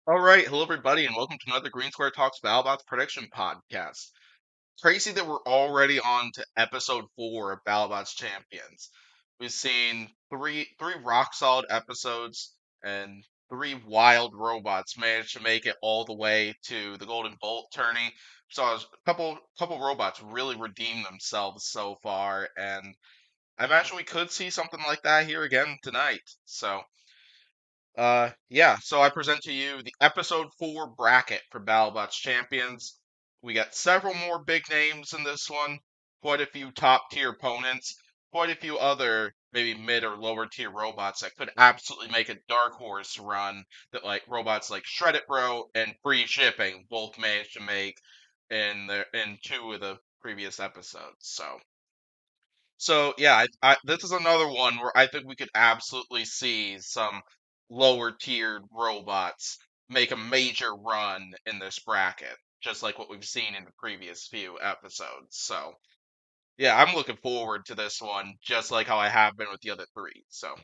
All right, hello everybody, and welcome to another Green Square Talks Battlebots prediction podcast. Crazy that we're already on to episode 4 of Battlebots Champions. We've seen three rock solid episodes, and three wild robots manage to make it all the way to the Golden Bolt tourney. Saw a couple robots really redeem themselves so far, and I imagine we could see something like that here again tonight. So I present to you the episode 4 bracket for BattleBots Champions. We got several more big names in this one, quite a few top tier opponents, quite a few other maybe mid or lower tier robots that could absolutely make a dark horse run that like robots like Shreddit Bro and Free Shipping both managed to make in two of the previous episodes. So yeah, this is another one where I think we could absolutely see some lower tiered robots make a major run in this bracket, just like what we've seen in the previous few episodes. So yeah, I'm looking forward to this one, just like how I have been with the other three. So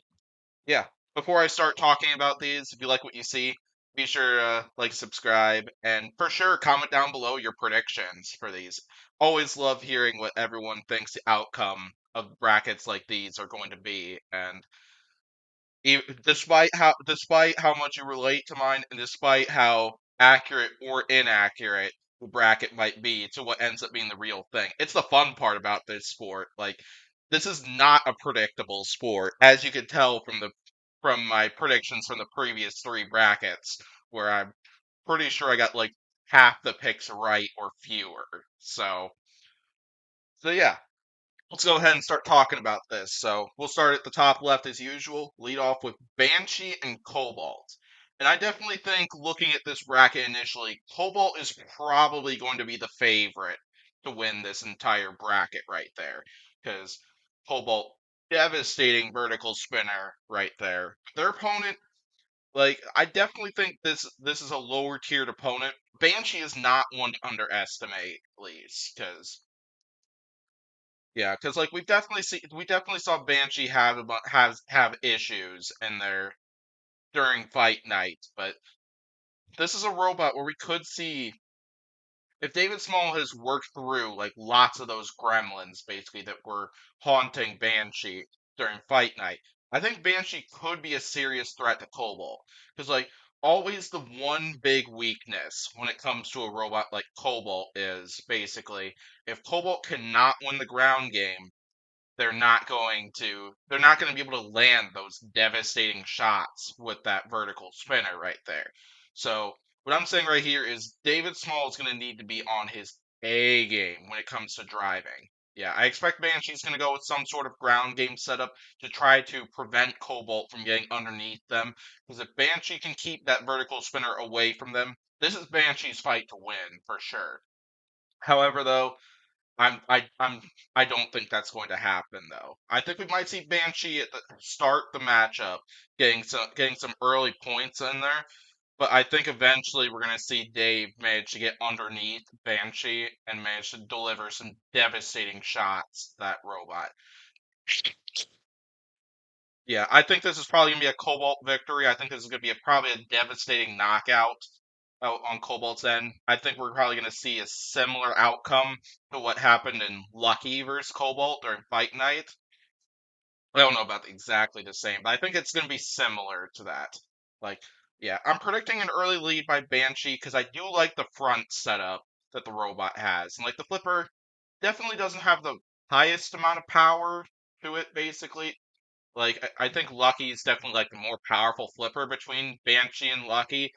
yeah, before I start talking about these, if you like what you see, be sure to like, subscribe, and for sure comment down below your predictions for these. Always love hearing what everyone thinks the outcome of brackets like these are going to be, and despite how much you relate to mine, and despite how accurate or inaccurate the bracket might be to what ends up being the real thing, it's the fun part about this sport. Like, this is not a predictable sport, as you can tell from my predictions from the previous three brackets, where I'm pretty sure I got like half the picks right or fewer. So yeah, let's go ahead and start talking about this. So we'll start at the top left as usual. Lead off with Banshee and Cobalt. And I definitely think looking at this bracket initially, Cobalt is probably going to be the favorite to win this entire bracket right there. Because Cobalt, devastating vertical spinner right there. Their opponent, like, I definitely think this is a lower tiered opponent. Banshee is not one to underestimate, at least, because like we definitely saw Banshee have issues in there during fight night, but this is a robot where we could see if David Small has worked through like lots of those gremlins basically that were haunting Banshee during fight night. I think Banshee could be a serious threat to Cobalt because like always the one big weakness when it comes to a robot like Cobalt is basically if Cobalt cannot win the ground game, they're not going to be able to land those devastating shots with that vertical spinner right there. So what I'm saying right here is David Small is going to need to be on his A game when it comes to driving. Yeah, I expect Banshee's going to go with some sort of ground game setup to try to prevent Cobalt from getting underneath them. Because if Banshee can keep that vertical spinner away from them, this is Banshee's fight to win for sure. However, though, I don't think that's going to happen though. I think we might see Banshee at the start the matchup, getting some early points in there, but I think eventually we're gonna see Dave manage to get underneath Banshee and manage to deliver some devastating shots to that robot. Yeah, I think this is probably gonna be a Cobalt victory. I think this is gonna be probably a devastating knockout out on Cobalt's end. I think we're probably gonna see a similar outcome to what happened in Lucky versus Cobalt during Fight Night. I don't know about exactly the same, but I think it's gonna be similar to that. Like, yeah, I'm predicting an early lead by Banshee because I do like the front setup that the robot has, and like the flipper definitely doesn't have the highest amount of power to it, basically. Like I think Lucky is definitely like the more powerful flipper between Banshee and Lucky,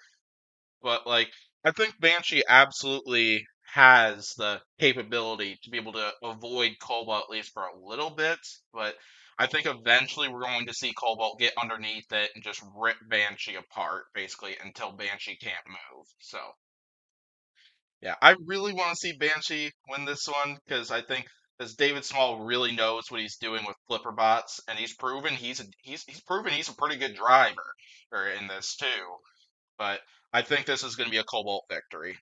but like I think Banshee absolutely has the capability to be able to avoid Cobalt at least for a little bit, but I think eventually we're going to see Cobalt get underneath it and just rip Banshee apart basically until Banshee can't move. So yeah, I really want to see Banshee win this one because I think because David Small really knows what he's doing with flipper bots, and he's proven he's a pretty good driver in this too. But I think this is going to be a Cobalt victory.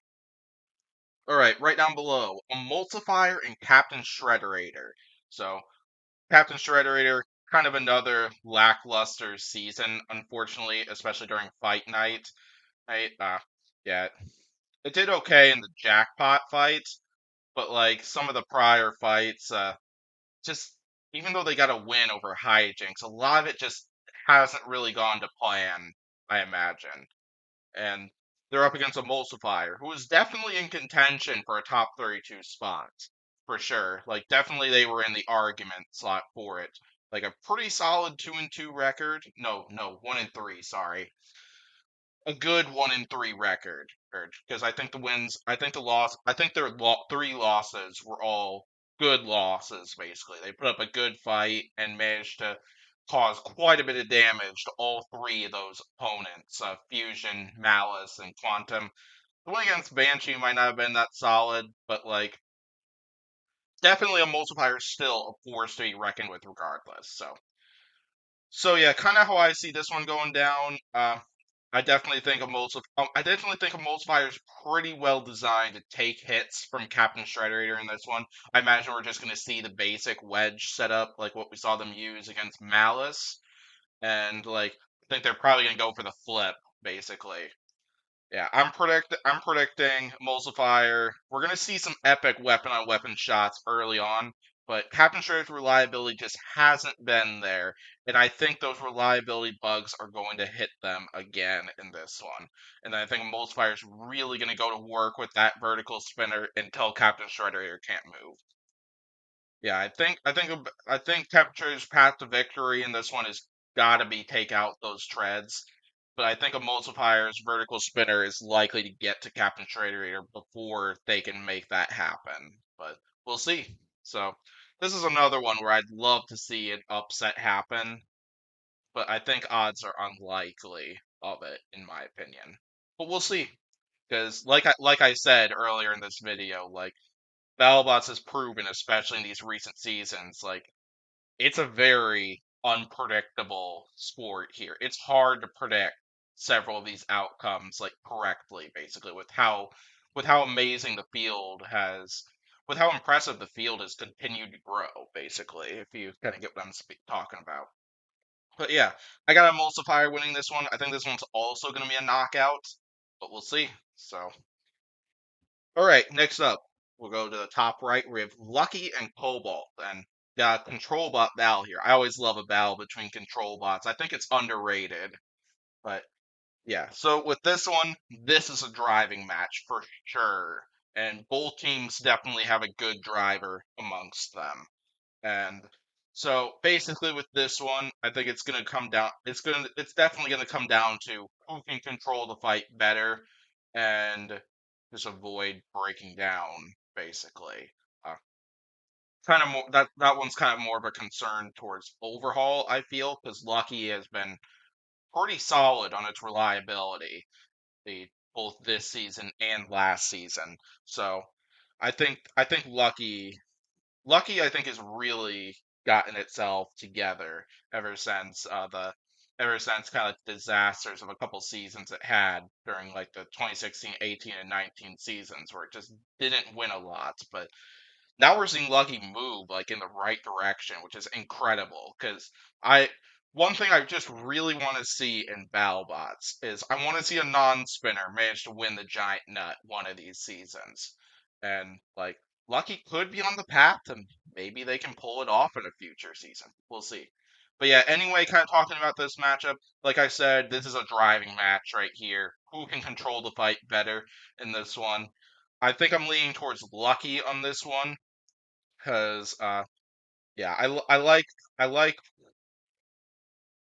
All right, right down below, Emulsifier and Captain Shredderator. So Captain Shredderator, kind of another lackluster season, unfortunately, especially during Fight Night. Yeah, it did okay in the jackpot fight, but like some of the prior fights, just even though they got a win over hijinks, a lot of it just hasn't really gone to plan, I imagine. And they're up against a Emulsifier, who is definitely in contention for a top 32 spot, for sure. Like, definitely they were in the argument slot for it. Like, a pretty solid 2-2 record. No, no, 1-3, sorry. A good 1-3 record. Because I think the wins, I think the loss, I think their three losses were all good losses, basically. They put up a good fight and managed to cause quite a bit of damage to all three of those opponents, Fusion, Malice, and Quantum. The win against Banshee might not have been that solid, but like definitely a multiplier still a force to be reckoned with regardless. So yeah, kind of how I see this one going down. I definitely think a multiplier is pretty well designed to take hits from Captain Shredderator in this one. I imagine we're just going to see the basic wedge setup, like what we saw them use against Malice, and like I think they're probably going to go for the flip, basically. Yeah, I'm predicting Emulsifier. We're gonna see some epic weapon on weapon shots early on, but Captain Shredder's reliability just hasn't been there, and I think those reliability bugs are going to hit them again in this one. And I think Emulsifier is really gonna go to work with that vertical spinner until Captain Shredder can't move. Yeah, I think Capture's path to victory in this one has got to be take out those treads, but I think a Multiplier's vertical spinner is likely to get to Captain Trader before they can make that happen. But we'll see. So this is another one where I'd love to see an upset happen, but I think odds are unlikely of it, in my opinion. But we'll see, because like I said earlier in this video, like BattleBots has proven, especially in these recent seasons, like it's a very unpredictable sport here. It's hard to predict several of these outcomes like correctly, basically, with how amazing the field has, with how impressive the field has continued to grow, basically, if you kind of get what I'm talking about. But yeah, I got Emulsifier winning this one. I think this one's also going to be a knockout, but we'll see. So all right, next up, we'll go to the top right. We have Lucky and Cobalt, and got Control Bot battle here. I always love a battle between Control Bots. I think it's underrated, but yeah. So with this one, this is a driving match for sure, and both teams definitely have a good driver amongst them. And so basically with this one, I think it's gonna come down it's definitely gonna come down to who can control the fight better and just avoid breaking down, basically. Uh, kind of more that one's kind of more of a concern towards overhaul, I feel, because Lucky has been pretty solid on its reliability, the both this season and last season. So I think Lucky, I think, has really gotten itself together ever since kind of disasters of a couple seasons it had during like the 2016, 18, and 19 seasons where it just didn't win a lot. But now we're seeing Lucky move like in the right direction, which is incredible. Because I one thing I just really want to see in BattleBots is I want to see a non-spinner manage to win the giant nut one of these seasons, and like Lucky could be on the path, and maybe they can pull it off in a future season. We'll see. But yeah, anyway, kind of talking about this matchup, like I said, this is a driving match right here. Who can control the fight better in this one? I think I'm leaning towards Lucky on this one because yeah, I like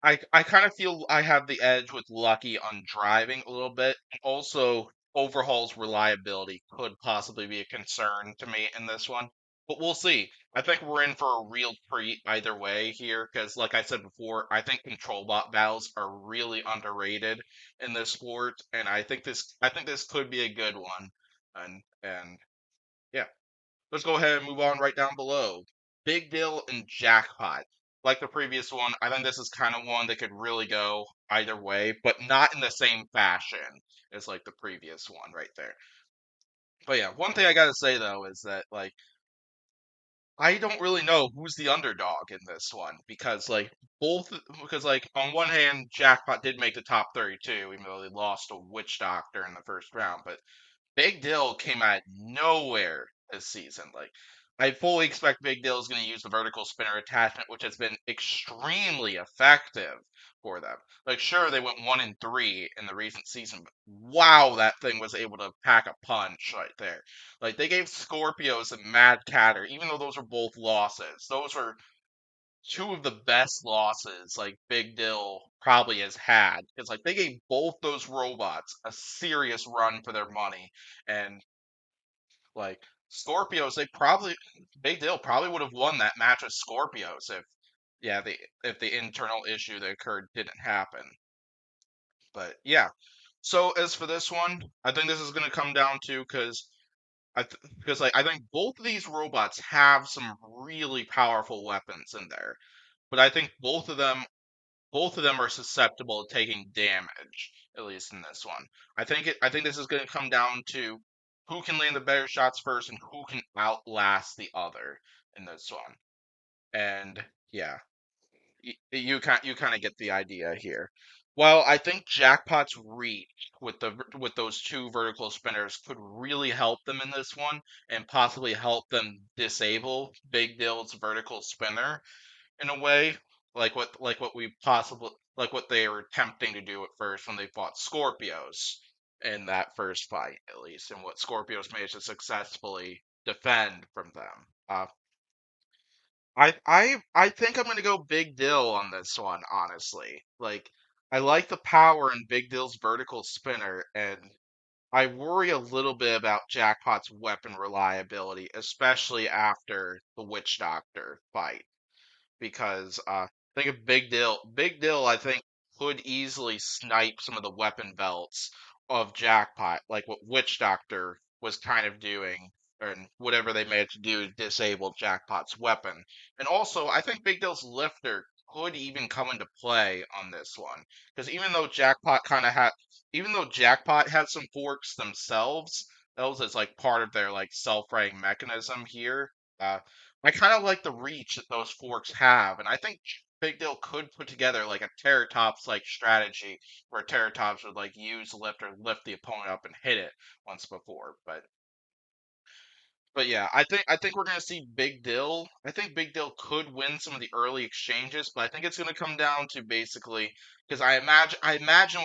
I kind of feel I have the edge with Lucky on driving a little bit. Also, Overhaul's reliability could possibly be a concern to me in this one, but we'll see. I think we're in for a real treat either way here because, like I said before, I think control bot battles are really underrated in this sport, and I think this could be a good one. And yeah. Let's go ahead and move on right down below. Big Deal and Jackpot. Like the previous one, I think this is kind of one that could really go either way, but not in the same fashion as like the previous one right there. But yeah, one thing I gotta say though is that like I don't really know who's the underdog in this one both because like on one hand, Jackpot did make the top 32, even though they lost to Witch Doctor in the first round, but Big Dill came out of nowhere this season. Like, I fully expect Big Dill is going to use the vertical spinner attachment, which has been extremely effective for them. Like, sure, they went 1-3 in the recent season, but wow, that thing was able to pack a punch right there. Like, they gave Scorpios and Mad Catter, even though those were both losses, those were two of the best losses like Big Dill probably has had. Because like they gave both those robots a serious run for their money, and like Scorpios, they probably Big Dill probably would have won that match with Scorpios if the internal issue that occurred didn't happen. But yeah. So as for this one, I think this is going to come down to because like I think both of these robots have some really powerful weapons in there, but I think both of them are susceptible to taking damage, at least in this one. I think this is going to come down to who can land the better shots first and who can outlast the other in this one. And yeah, you kind of get the idea here. Well, I think Jackpot's reach with those two vertical spinners could really help them in this one and possibly help them disable Big Dill's vertical spinner in a way, like what they were attempting to do at first when they fought Scorpios in that first fight, at least, and what Scorpios managed to successfully defend from them. I think I'm gonna go Big Dill on this one, honestly. Like I like the power in Big Dill's vertical spinner, and I worry a little bit about Jackpot's weapon reliability, especially after the Witch Doctor fight because think of Big Dill. Big Dill, I think, could easily snipe some of the weapon belts of Jackpot, like what Witch Doctor was kind of doing, and whatever they managed to do to disable Jackpot's weapon. And also, I think Big Dill's lifter could even come into play on this one, because even though Jackpot had some forks themselves, those as like part of their like self-righting mechanism here. I kind of like the reach that those forks have, and I think Big Deal could put together like a Terratops like strategy where Terratops would like use lift or lift the opponent up and hit it once before. But yeah, I think we're gonna see Big Dill. I think Big Dill could win some of the early exchanges, but I think it's gonna come down to basically because I imagine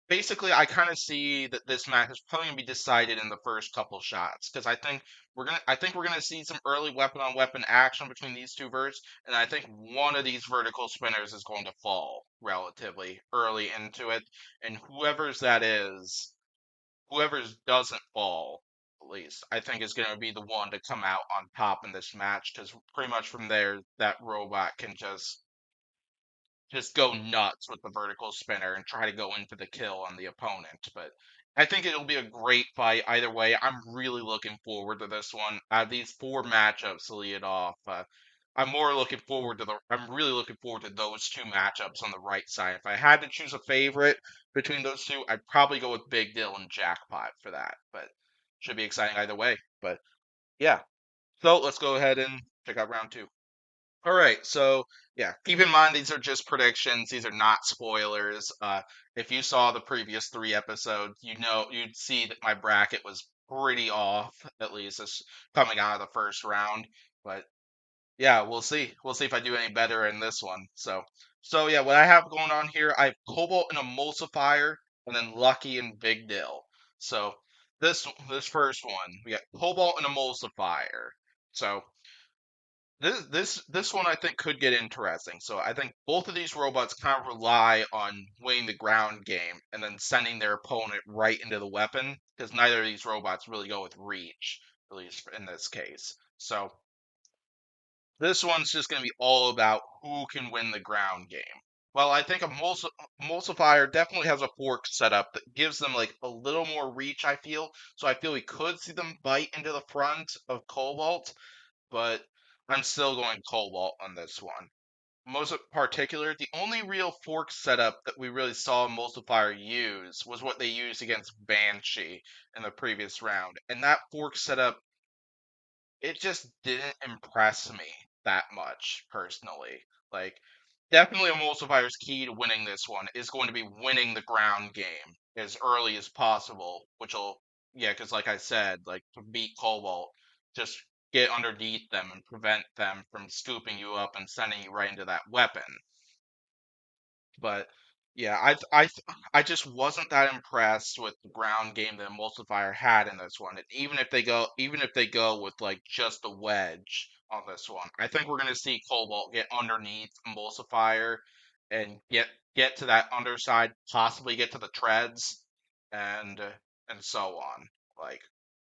basically, I kind of see that this match is probably gonna be decided in the first couple shots because I think we're gonna see some early weapon on weapon action between these two verts, and I think one of these vertical spinners is going to fall relatively early into it, and whoever's doesn't fall, at least, I think is gonna be the one to come out on top in this match because pretty much from there that robot can just go nuts with the vertical spinner and try to go in for the kill on the opponent. But I think it'll be a great fight either way. I'm really looking forward to this one. These four matchups to lead it off. I'm really looking forward to those two matchups on the right side. If I had to choose a favorite between those two, I'd probably go with Big Dill and Jackpot for that. But should be exciting either way. But yeah. So let's go ahead and check out round two. All right, so yeah, keep in mind these are just predictions. These are not spoilers. If you saw the previous three episodes, you'd see that my bracket was pretty off, at least as coming out of the first round. But yeah, we'll see. We'll see if I do any better in this one. So yeah, what I have going on here, I have Cobalt and Emulsifier, and then Lucky and Big Dill. So this first one, we got Cobalt and Emulsifier. So this one I think could get interesting. So I think both of these robots kind of rely on winning the ground game and then sending their opponent right into the weapon because neither of these robots really go with reach, at least in this case. So this one's just going to be all about who can win the ground game. Well, I think Emulsifier definitely has a fork setup that gives them like a little more reach, I feel. So I feel we could see them bite into the front of Cobalt, but I'm still going Cobalt on this one. Most particular, the only real fork setup that we really saw Emulsifier use was what they used against Banshee in the previous round. And that fork setup it just didn't impress me that much personally. Like, definitely Emulsifier's key to winning this one is going to be winning the ground game as early as possible, which will, yeah, because like I said, like to beat Cobalt, just get underneath them and prevent them from scooping you up and sending you right into that weapon. But yeah, I just wasn't that impressed with the ground game that Emulsifier had in this one. And even if they go with like just the wedge on this one, I think we're gonna see Cobalt get underneath Emulsifier and get to that underside, possibly get to the treads, and and so on. Like,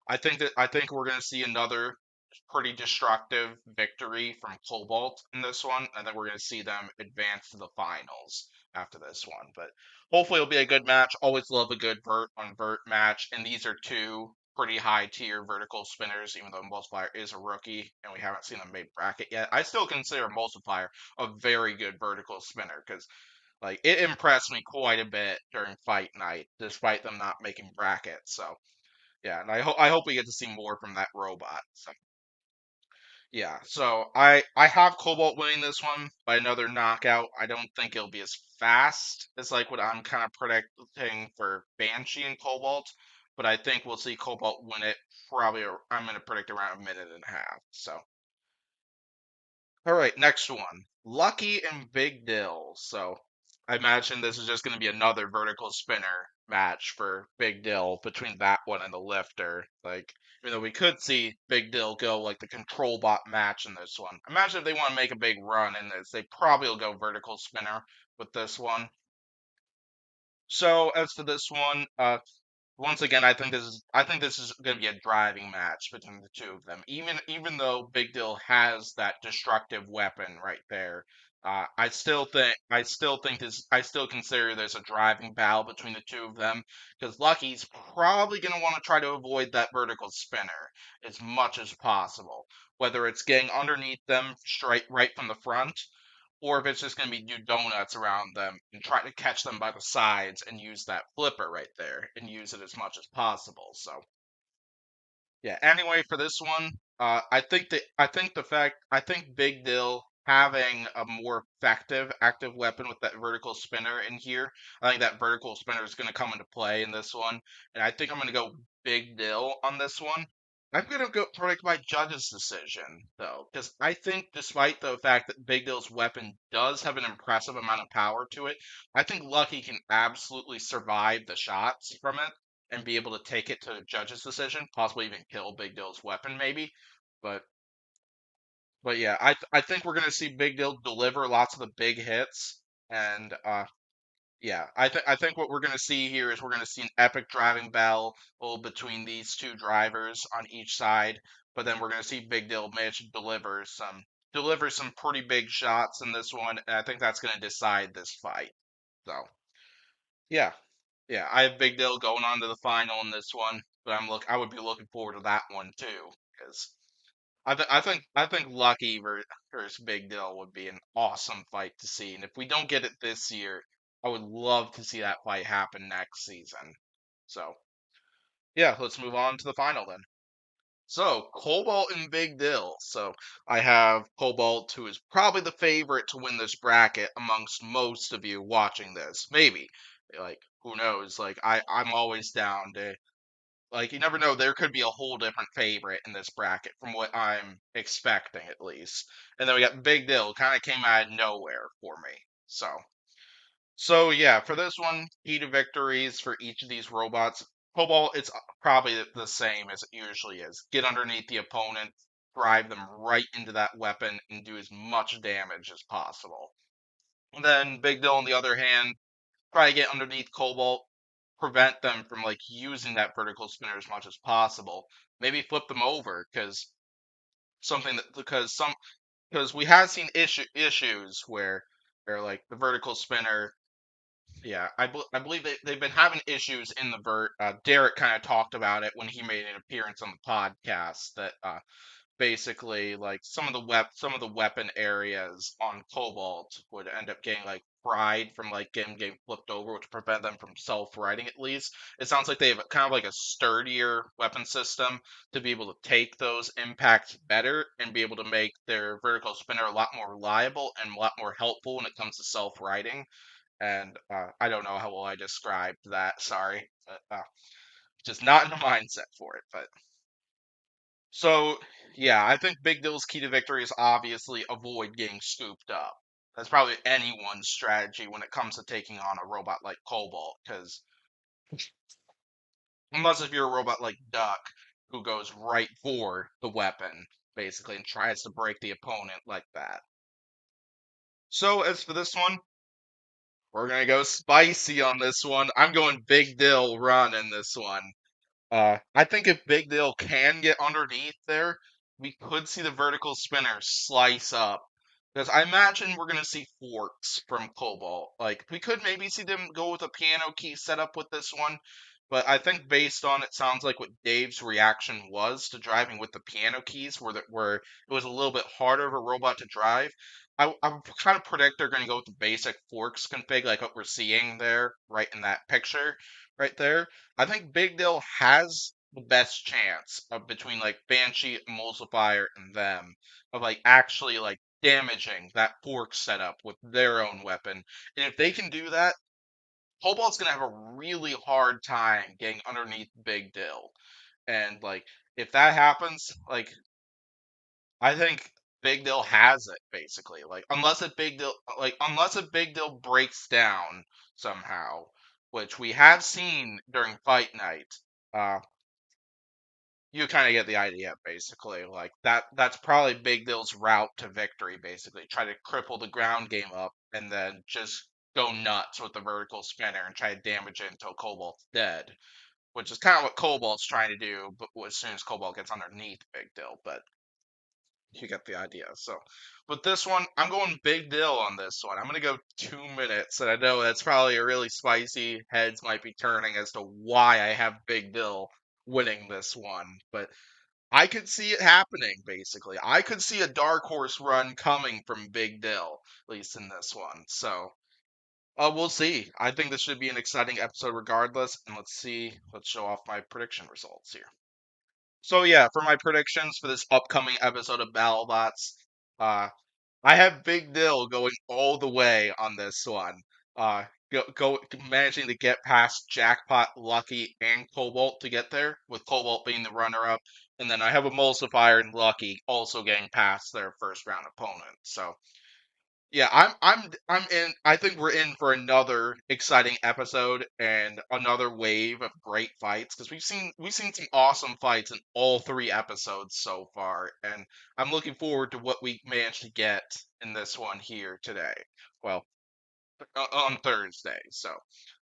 I think we're gonna see another pretty destructive victory from Cobalt in this one. I think we're gonna see them advance to the finals after this one. But hopefully it'll be a good match. Always love a good vert on vert match, and these are two pretty high tier vertical spinners, even though Multiplier is a rookie and we haven't seen them make bracket yet. I still consider Multiplier a very good vertical spinner because like it impressed me quite a bit during fight night, despite them not making brackets. So yeah, and I hope we get to see more from that robot. So yeah, so I have Cobalt winning this one by another knockout. I don't think it'll be as fast as like what I'm kind of predicting for Banshee and Cobalt, but I think we'll see Cobalt win it probably. I'm going to predict around a minute and a half. So all right, next one. Lucky and Big Dill. So I imagine this is just going to be another vertical spinner match for Big Dill between that one and the lifter. Like, even though we could see Big Dill go like the control bot match in this one. Imagine if they want to make a big run in this, they probably will go vertical spinner with this one. So as for this one, once again, I think this is going to be a driving match between the two of them. Even though Big Dill has that destructive weapon right there, I still consider this a driving battle between the two of them because Lucky's probably going to want to try to avoid that vertical spinner as much as possible, whether it's getting underneath them straight right from the front or if it's just going to be do donuts around them and try to catch them by the sides and use that flipper right there and use it as much as possible. So yeah. Anyway, for this one, I think Big Dill having a more effective active weapon with that vertical spinner in here. I think that vertical spinner is going to come into play in this one, and I think I'm going to go Big Dill on this one. I'm going to go predict my judge's decision though, because I think despite the fact that Big Dill's weapon does have an impressive amount of power to it, I think Lucky can absolutely survive the shots from it and be able to take it to a judge's decision, possibly even kill Big Dill's weapon, maybe. But but yeah, I think we're gonna see Big Dill deliver lots of the big hits, and yeah, I think what we're gonna see here is we're gonna see an epic driving battle between these two drivers on each side, but then we're gonna see Big Dill manage to deliver some pretty big shots in this one, and I think that's gonna decide this fight. So yeah. Yeah, I have Big Dill going on to the final in this one, but I would be looking forward to that one too, because I think Lucky versus Big Dill would be an awesome fight to see, and if we don't get it this year, I would love to see that fight happen next season. So yeah, let's move on to the final then. So Cobalt and Big Dill. So I have Cobalt, who is probably the favorite to win this bracket amongst most of you watching this. Maybe like who knows? Like I'm always down to like you never know. There could be a whole different favorite in this bracket from what I'm expecting at least. And then we got Big Dill, kind of came out of nowhere for me. So yeah, for this one, key to victories for each of these robots. Cobalt, it's probably the same as it usually is. Get underneath the opponent, drive them right into that weapon, and do as much damage as possible. And then Big Dill, on the other hand, try to get underneath Cobalt, prevent them from like using that vertical spinner as much as possible. Maybe flip them over something that because we have seen issues where like the vertical spinner. Yeah, I believe they've been having issues in the vert. Derek kind of talked about it when he made an appearance on the podcast that basically like some of the weapon areas on Cobalt would end up getting like fried from like getting flipped over, which prevent them from self-righting at least. It sounds like they have kind of like a sturdier weapon system to be able to take those impacts better and be able to make their vertical spinner a lot more reliable and a lot more helpful when it comes to self-righting. And I don't know how well I described that. Sorry, but, just not in the mindset for it. But so yeah, I think Big Dill's key to victory is obviously avoid getting scooped up. That's probably anyone's strategy when it comes to taking on a robot like Cobalt, because unless if you're a robot like Duck, who goes right for the weapon, basically, and tries to break the opponent like that. So as for this one, we're gonna go spicy on this one. I'm going Big Dill run in this one. I think if Big Deal can get underneath there, we could see the vertical spinner slice up. Because I imagine we're gonna see forks from Cobalt. Like we could maybe see them go with a piano key setup with this one, but I think based on it sounds like what Dave's reaction was to driving with the piano keys, where it was a little bit harder of a robot to drive. I would kind of predict they're going to go with the basic forks config, like what we're seeing there, right in that picture, right there. I think Big Dill has the best chance of between like Banshee, Emulsifier, and them of like actually like damaging that fork setup with their own weapon. And if they can do that, Cobalt's gonna have a really hard time getting underneath Big Dill. And like if that happens, like I think Big Dill has it basically. Like unless a Big Dill breaks down somehow, which we have seen during Fight Night. Uh, you kind of get the idea, basically. Like that's probably Big Dill's route to victory, basically. Try to cripple the ground game up and then just go nuts with the vertical spinner and try to damage it until Cobalt's dead. Which is kind of what Cobalt's trying to do, but as soon as Cobalt gets underneath Big Dill, but you get the idea. So, with this one, I'm going Big Dill on this one. I'm going to go 2 minutes, and I know that's probably a really spicy. Heads might be turning as to why I have Big Dill winning this one, but I could see it happening, basically. I could see a dark horse run coming from Big Dill, at least in this one. So, we'll see. I think this should be an exciting episode regardless, and let's see. Let's show off my prediction results here. So yeah, for my predictions for this upcoming episode of BattleBots, uh, I have Big Dill going all the way on this one. Managing to get past Jackpot, Lucky, and Cobalt to get there, with Cobalt being the runner-up, and then I have Emulsifier and Lucky also getting past their first round opponent. So yeah, I'm in. I think we're in for another exciting episode and another wave of great fights because we've seen some awesome fights in all three episodes so far, and I'm looking forward to what we managed to get in this one here today. Well, on Thursday, so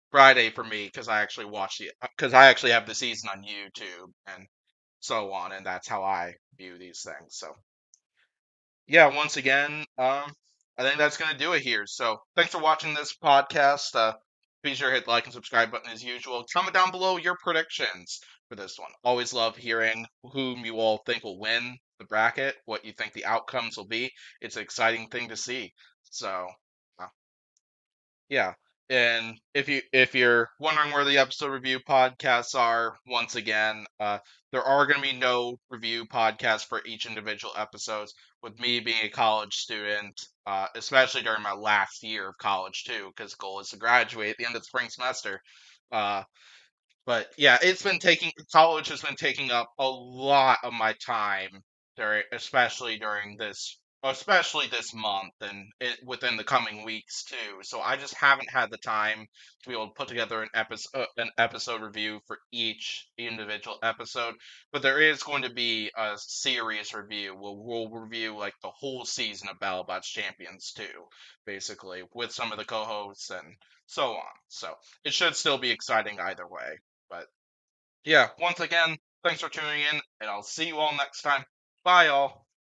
Friday for me because I actually watch it because I actually have the season on YouTube and so on, and that's how I view these things. So yeah, once again, I think that's going to do it here. So thanks for watching this podcast. Be sure to hit the like and subscribe button as usual. Comment down below your predictions for this one. Always love hearing whom you all think will win the bracket, what you think the outcomes will be. It's an exciting thing to see. So, uh, yeah. And if you're wondering where the episode review podcasts are, once again, there are going to be no review podcasts for each individual episodes. With me being a college student, especially during my last year of college too, because goal is to graduate at the end of the spring semester. Uh, but yeah, it's been taking college has been taking up a lot of my time during, especially this month and within the coming weeks too. So I just haven't had the time to be able to put together an episode review for each individual episode. But there is going to be a series review. We'll review like the whole season of Battlebots Champions too, basically with some of the co-hosts and so on. So it should still be exciting either way. But yeah, once again, thanks for tuning in, and I'll see you all next time. Bye, all.